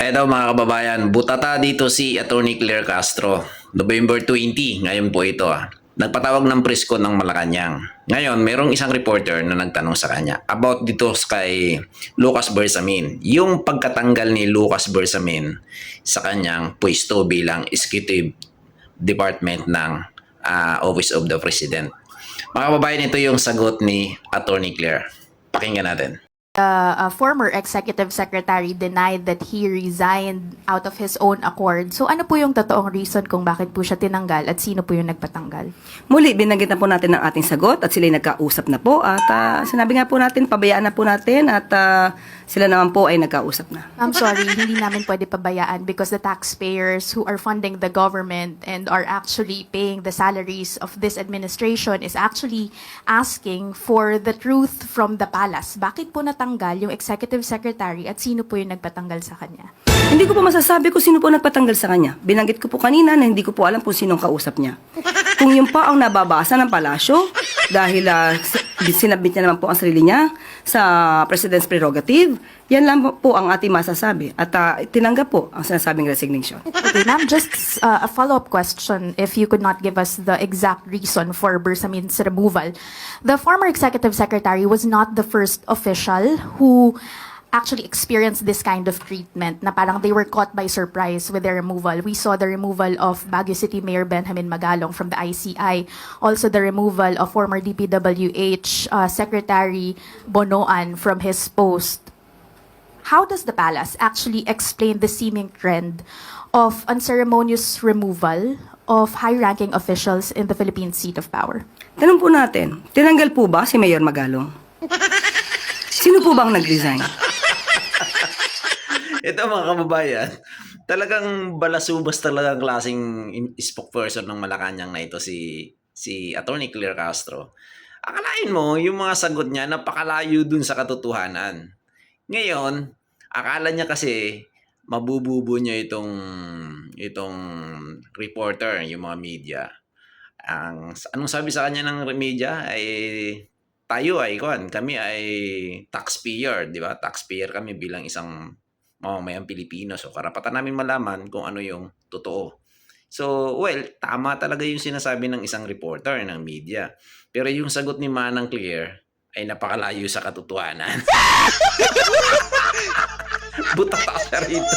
Eto mga kababayan, butata dito si Attorney Claire Castro. November 20, ngayon po ito. Nagpatawag ng presko ng Malacanang. Ngayon, merong isang reporter na nagtanong sa kanya about dito kay Lucas Bersamin. Yung pagkatanggal ni Lucas Bersamin sa kanyang pwesto bilang executive department ng Office of the President. Mga kababayan, ito yung sagot ni Attorney Claire. Pakinggan natin. A former executive secretary denied that he resigned out of his own accord. So ano po yung totoong reason kung bakit po siya tinanggal at sino po yung nagpatanggal? Muli, binanggit na po natin ang ating sagot at sila'y nagkausap na po at sinabi nga po natin, pabayaan na po natin at sila naman po ay nagkausap na. I'm sorry, hindi namin pwede pabayaan because the taxpayers who are funding the government and are actually paying the salaries of this administration is actually asking for the truth from the palace. Bakit po natanggal yung executive secretary at sino po yung nagpatanggal sa kanya? Hindi ko po masasabi kung sino po nagpatanggal sa kanya. Binanggit ko po kanina na hindi ko po alam kung sinong kausap niya. Kung yun pa ang nababasa ng palasyo, dahil sinabit niya naman po ang sarili niya sa President's prerogative, yan lang po ang ating masasabi. At tinanggap po ang sinasabing resignation. Okay, ma'am, just a follow-up question if you could not give us the exact reason for Bersamin's removal. The former executive secretary was not the first official who actually experienced this kind of treatment na parang they were caught by surprise with their removal. We saw the removal of Baguio City Mayor Benjamin Magalong from the ICI, also the removal of former DPWH Secretary Bonoan from his post. How does the palace actually explain the seeming trend of unceremonious removal of high-ranking officials in the Philippine seat of power? Tanong po natin, tinanggal po ba si Mayor Magalong? Sino po bang nag-resign? Ito mga kababayan, talagang balasubas talagang klaseng spokesperson ng Malacanang na ito si Attorney Claire Castro. Akalain mo, yung mga sagot niya napakalayo dun sa katotohanan. Ngayon, akala niya kasi mabububo niya itong reporter, yung mga media. Anong sabi sa kanya ng media ay kami ay taxpayer, di ba? Taxpayer kami bilang isang mamamayang Pilipino. So, karapatan namin malaman kung ano yung totoo. So, well, tama talaga yung sinasabi ng isang reporter ng media. Pero yung sagot ni Manang Claire ay napakalayo sa katotohanan. Buta ka rito.